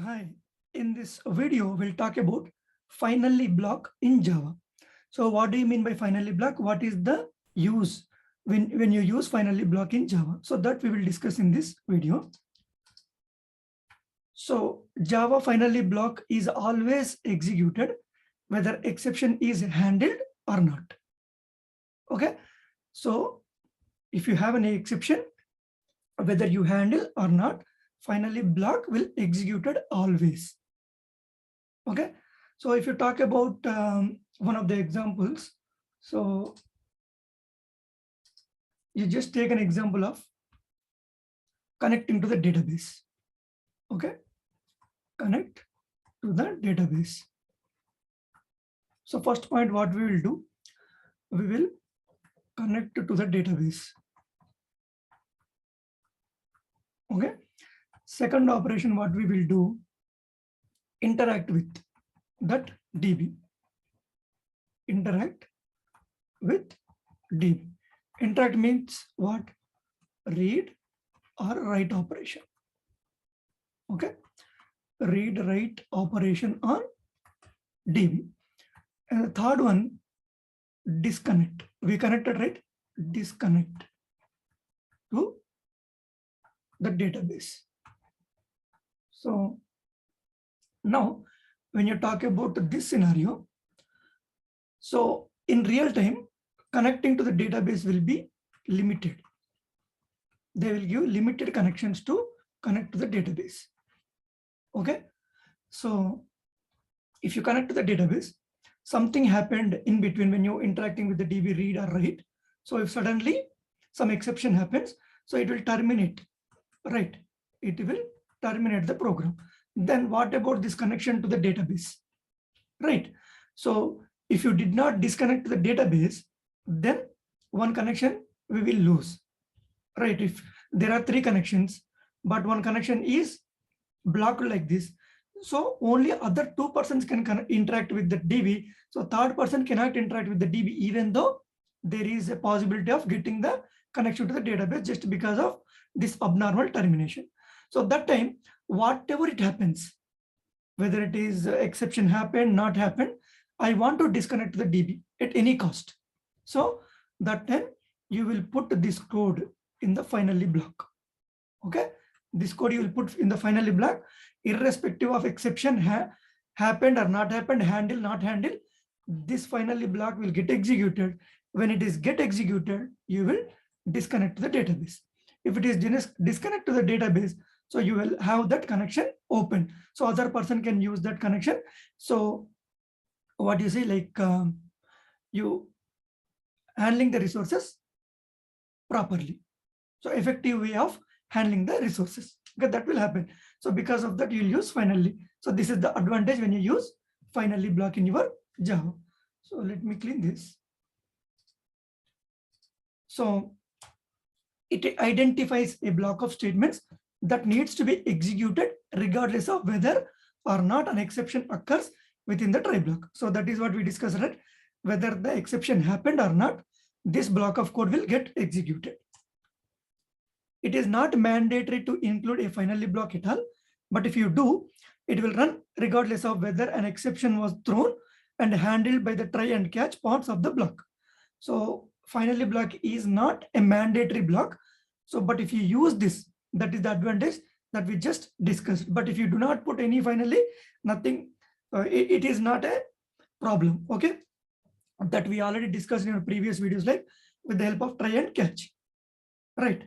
Hi, in this video, we'll talk about finally block in Java. So what do you mean by finally block? What is the use when you use finally block in Java? So that we will discuss in this video. So Java finally block is always executed, whether exception is handled or not. Okay. So if you have any exception, whether you handle or not, finally block will executed always. Okay, so if you talk about one of the examples, so you just take an example of connecting to the database. Okay, connect to the database. So first point, what we will do, we will connect to the database. Okay, second operation, what we will do, interact with that DB. Interact with DB. Interact means what? Read or write operation. Okay, read write operation on DB. And the third one, disconnect. We connected, right? Disconnect to the database. So now when you talk about this scenario, so in real time, connecting to the database will be limited. They will give limited connections to connect to the database. Okay, so if you connect to the database, something happened in between when you're interacting with the DB read or write. So if suddenly some exception happens, so it will terminate, right? It will terminate the program. Then what about this connection to the database, right? So if you did not disconnect to the database, then one connection we will lose, right? If there are 3 connections, but one connection is blocked like this, so only other 2 persons can interact with the DB. So third person cannot interact with the DB, even though there is a possibility of getting the connection to the database just because of this abnormal termination. So that time, whatever it happens, whether it is exception happened, not happened, I want to disconnect the DB at any cost. So that time you will put this code in the finally block. Okay, this code you will put in the finally block, irrespective of exception happened or not happened, handle not handle, this finally block will get executed. When it is get executed, you will disconnect to the database. If it is disconnect to the database, so you will have that connection open, so other person can use that connection. So what you say, like you handling the resources properly, so effective way of handling the resources. Okay, that will happen. So because of that, you'll use finally. So this is the advantage when you use finally block in your Java. So let me clean this. So it identifies a block of statements that needs to be executed regardless of whether or not an exception occurs within the try block. So that is what we discussed, right? Whether the exception happened or not, this block of code will get executed. It is not mandatory to include a finally block at all, but if you do, it will run regardless of whether an exception was thrown and handled by the try and catch parts of the block. So finally block is not a mandatory block. So, but if you use this, that is the advantage that we just discussed. But if you do not put any finally, nothing, it is not a problem. Okay, that we already discussed in our previous videos, like with the help of try and catch, right?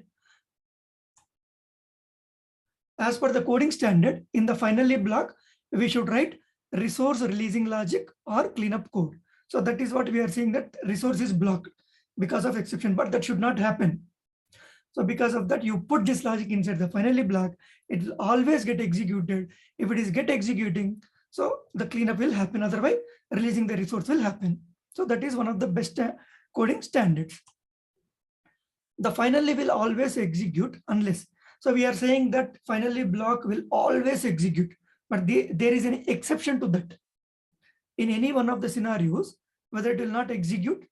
As per the coding standard, in the finally block, we should write resource releasing logic or cleanup code. So that is what we are saying, that resource is blocked because of exception, but that should not happen. So because of that, you put this logic inside the finally block, it will always get executed. If it is get executing, so the cleanup will happen. Otherwise, releasing the resource will happen. So that is one of the best coding standards. The finally will always execute unless. So we are saying that finally block will always execute, but there is an exception to that. In any one of the scenarios, whether it will not execute.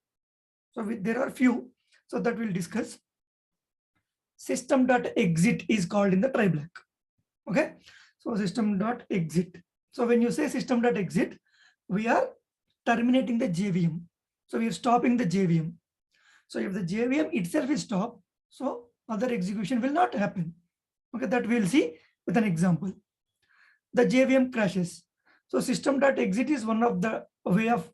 So there are few, so that we'll discuss. System.exit is called in the try block. Okay, So system.exit. So when you say system.exit, we are terminating the JVM. So we are stopping the JVM. So if the JVM itself is stopped, so other execution will not happen. Okay, that we'll see with an example. The JVM crashes. So system.exit is one of the way of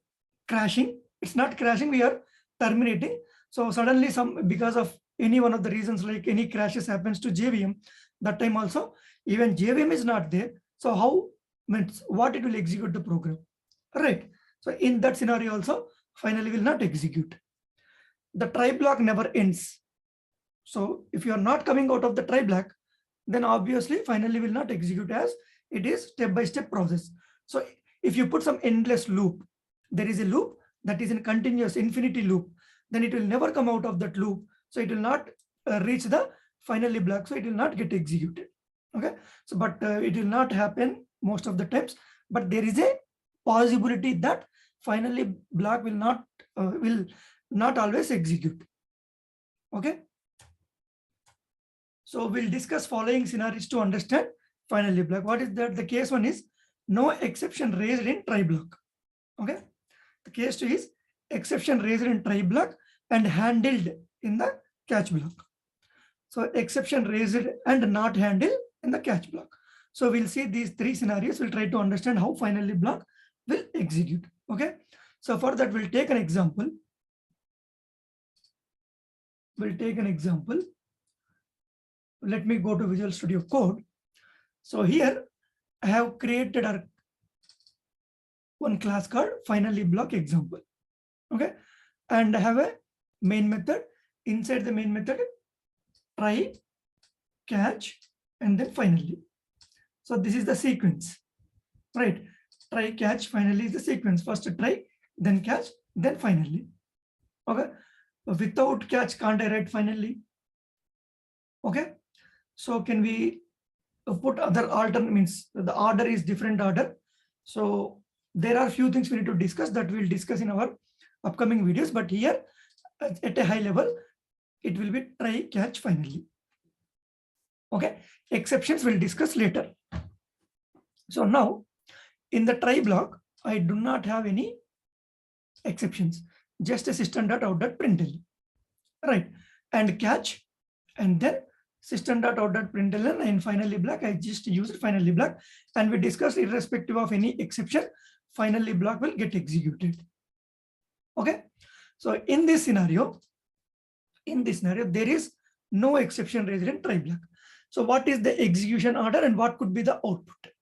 crashing. It's not crashing, we are terminating. So suddenly because of any one of the reasons, like any crashes happens to JVM, that time also, even JVM is not there. So how, means what it will execute the program, right? So in that scenario also, finally will not execute. The try block never ends. So if you are not coming out of the try block, then obviously finally will not execute, as it is step-by-step process. So if you put some endless loop, there is a loop that is in continuous infinity loop, then it will never come out of that loop. So it will not reach the finally block. So it will not get executed. Okay. So, but it will not happen most of the times, but there is a possibility that finally block will not always execute. Okay. So we'll discuss following scenarios to understand finally block. What is that? The case one is no exception raised in try block. Okay. The case two is exception raised in try block and handled in the catch block. So exception raised and not handled in the catch block. So we'll see these three scenarios. We'll try to understand how finally block will execute. Okay. So for that, we'll take an example. Let me go to Visual Studio Code. So here I have created one class called finally block example. Okay. And I have a main method. Inside the main method, try, catch, and then finally. So this is the sequence, right? Try, catch, finally is the sequence. First try, then catch, then finally. Okay. Without catch, can't I write finally? Okay. So can we put other alternate, means the order is different order. So there are few things we need to discuss that we'll discuss in our upcoming videos. But here at a high level, it will be try, catch, finally. Okay. Exceptions we'll discuss later. So now in the try block, I do not have any exceptions, just a system.out.println, right? And catch, and then system.out.println, and finally block, I just used finally block, and we discussed irrespective of any exception, finally block will get executed. Okay. So in this scenario, there is no exception raised in try block. So what is the execution order and what could be the output?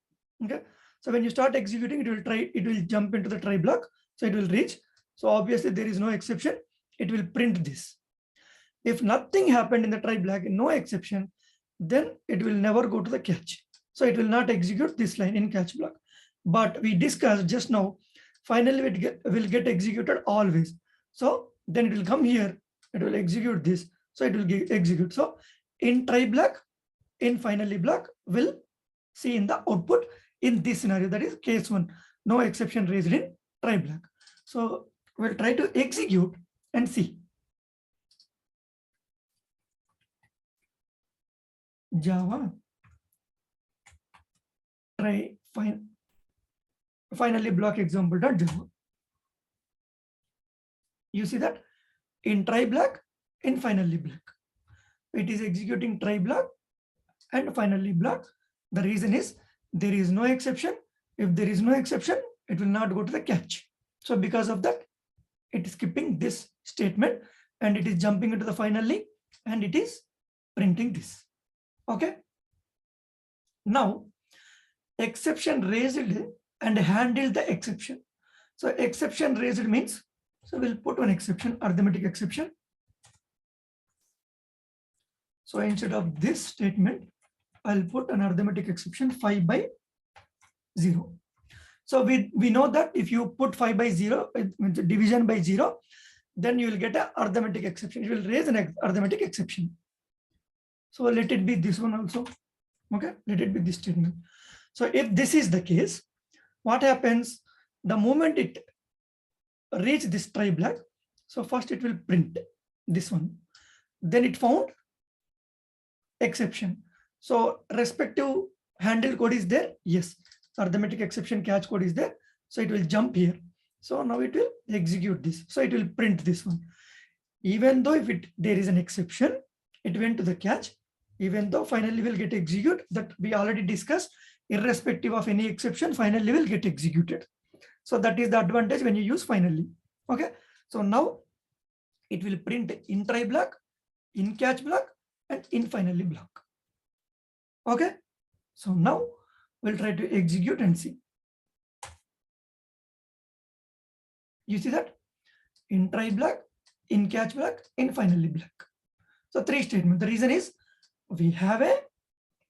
Okay. So when you start executing, it will jump into the try block. So it will reach. So obviously there is no exception. It will print this. If nothing happened in the try block, no exception, then it will never go to the catch. So it will not execute this line in catch block. But we discussed just now, finally it will get executed always. So then it will come here, it will execute this. So it will execute. So in try block, in finally block, will see in the output in this scenario, that is case one, no exception raised in try block. So we'll try to execute and see. Java try finally block example.java. You see that in try block, in finally block, it is executing try block and finally block. The reason is there is no exception. If there is no exception, it will not go to the catch. So because of that, it is skipping this statement and it is jumping into the finally and it is printing this. Okay. Now exception raised and handled the exception. So exception raised means, so we'll put one exception, arithmetic exception. So instead of this statement, I'll put an arithmetic exception 5 by 0. So we know that if you put 5 by 0, division by 0, then you will get an arithmetic exception. It will raise an arithmetic exception. So let it be this one also. Okay, let it be this statement. So if this is the case, what happens? The moment it reaches this try block, so first it will print this one. Then it found exception. So respective handle code is there. Yes, arithmetic exception catch code is there. So it will jump here. So now it will execute this. So it will print this one. Even though if there is an exception, it went to the catch. Even though finally will get executed, that we already discussed, irrespective of any exception, finally will get executed. So that is the advantage when you use finally. Okay. So now it will print in try block, in catch block, and in finally block. Okay. So now we'll try to execute and see. You see that? In try block, in catch block, in finally block. So 3 statements. The reason is we have an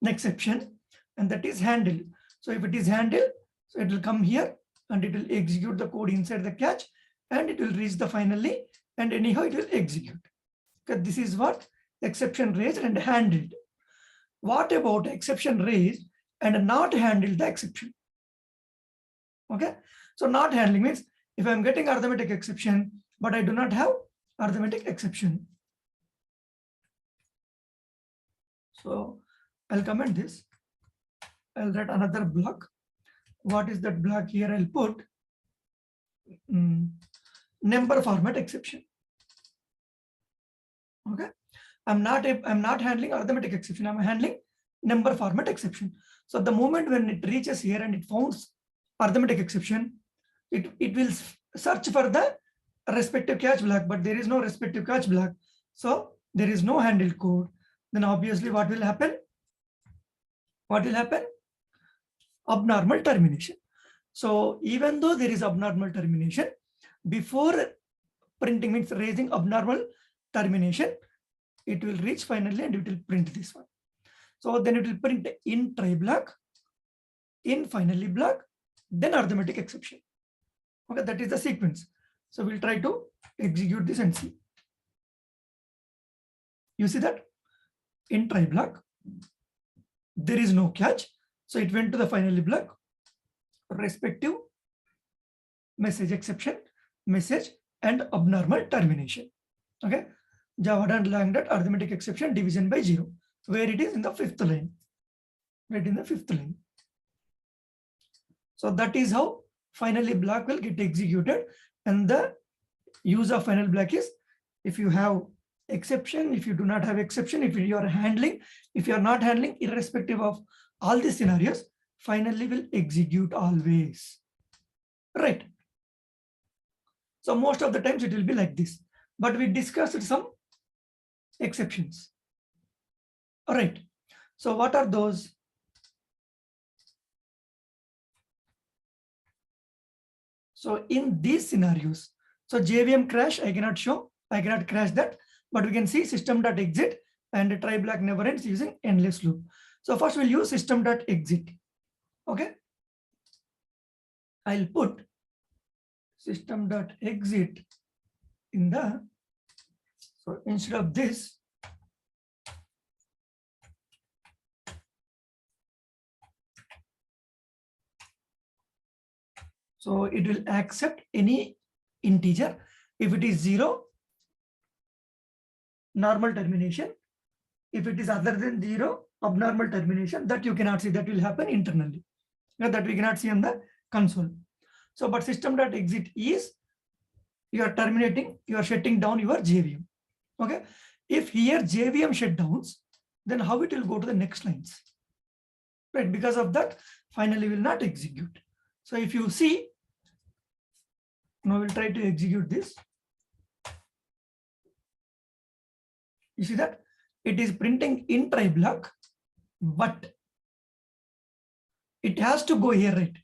exception, and that is handle. So if it is handle, so it will come here and it will execute the code inside the catch, and it will reach the finally, and anyhow it will execute. Okay, this is what exception raised and handled. What about exception raised and not handled the exception? Okay, so not handling means if I'm getting arithmetic exception, but I do not have arithmetic exception. So I'll comment this. I'll write another block. What is that block here? I'll put number format exception. Okay, I'm not handling arithmetic exception. I'm handling number format exception. So the moment when it reaches here and it finds arithmetic exception, it will search for the respective catch block, but there is no respective catch block. So there is no handle code. Then obviously what will happen? What will happen? Abnormal termination. So even though there is abnormal termination, before printing means raising abnormal termination, it will reach finally and it will print this one. So then it will print in try block, in finally block, then arithmetic exception. Okay, that is the sequence. So we'll try to execute this and see. You see that? In try block, there is no catch. So it went to the finally block, respective message exception, message, and abnormal termination. Okay. Java and lang that arithmetic exception division by 0, where it is in the 5th line. Right in the 5th line. So that is how finally block will get executed. And the use of final block is if you have exception, if you do not have exception, if you are handling, if you are not handling, irrespective of all these scenarios, finally will execute always. Right. So most of the times it will be like this, but we discussed some exceptions. All right. So what are those? So in these scenarios, so JVM crash, I cannot show, I cannot crash that, but we can see system.exit and try block never ends using endless loop. So first we'll use system.exit. Okay. I'll put system.exit in the, so instead of this, so it will accept any integer. If it is 0, normal termination. If it is other than 0, abnormal termination. That you cannot see, that will happen internally. That we cannot see on the console. So, but system.exit is you are terminating, you are shutting down your JVM. Okay. If here JVM shutdowns, then how it will go to the next lines? Right. Because of that, finally will not execute. So if you see, now we'll try to execute this. You see that it is printing in try block, but it has to go here, right?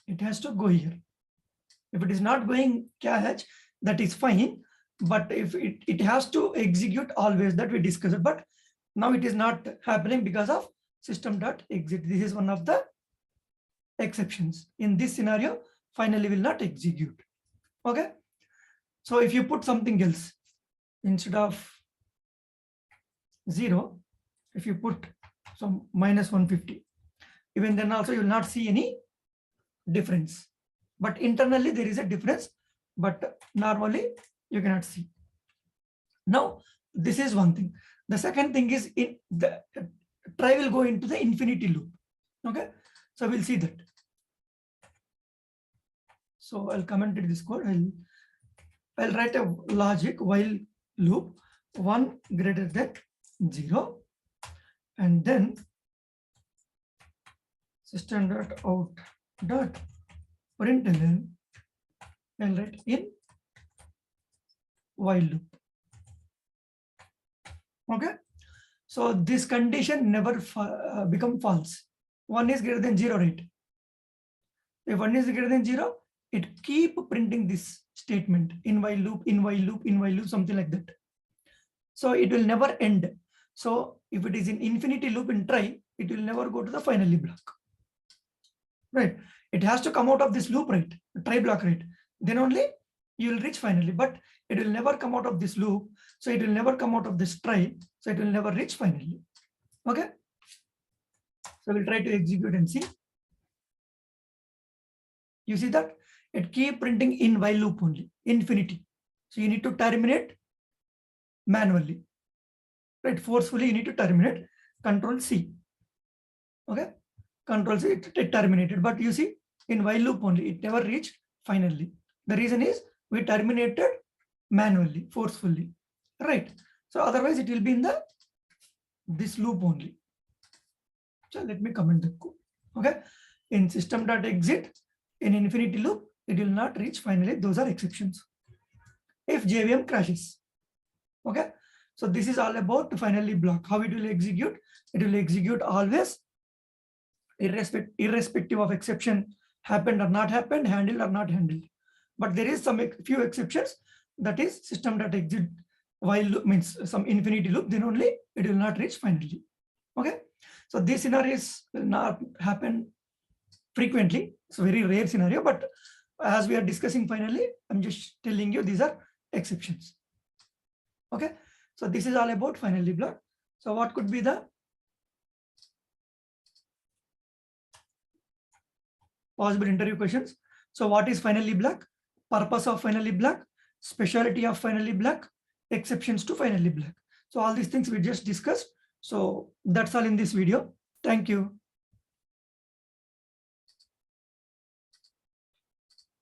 It has to go here. If it is not going catch, that is fine. But if it has to execute always, that we discussed. But now it is not happening because of system.exit. This is one of the exceptions. In this scenario, finally will not execute. Okay. So if you put something else instead of 0, if you put some -150, even then also you will not see any difference. But internally there is a difference, but normally you cannot see. Now, this is one thing. The second thing is in the try will go into the infinity loop. Okay, so we'll see that. So I'll comment it this code. I'll write a logic while loop 1 greater than 0, and then system.out.println, I'll write in while loop. Okay, so this condition never become false. 1 is greater than 0, right? If 1 is greater than 0, it keep printing this statement in while loop, in while loop, in while loop, something like that. So it will never end. So if it is in infinity loop in try, it will never go to the finally block. Right? It has to come out of this loop, right? Try block, right? Then only you will reach finally, but it will never come out of this loop. So it will never come out of this try. So it will never reach finally. Okay. So we'll try to execute and see. You see that it keep printing in while loop only, infinity. So you need to terminate manually, right? Forcefully you need to terminate. Control C. Okay, Control C, it terminated. But you see, in while loop only, it never reached finally. The reason is we terminated manually, forcefully, right? So otherwise it will be in this loop only. So let me comment the code. Okay, in system.exit, in infinity loop, it will not reach finally. Those are exceptions. If JVM crashes. Okay, so this is all about finally block. How it will execute? It will execute always, irrespective of exception happened or not happened, handled or not handled. But there is some few exceptions. That is system.exit while loop means some infinity loop. Then only it will not reach finally. Okay, so these scenarios will not happen frequently. It's a very rare scenario, but as we are discussing finally, I'm just telling you these are exceptions. Okay, so this is all about finally block. So what could be the possible interview questions? So what is finally block? Purpose of finally block, specialty of finally block, exceptions to finally block. So all these things we just discussed. So that's all in this video. Thank you.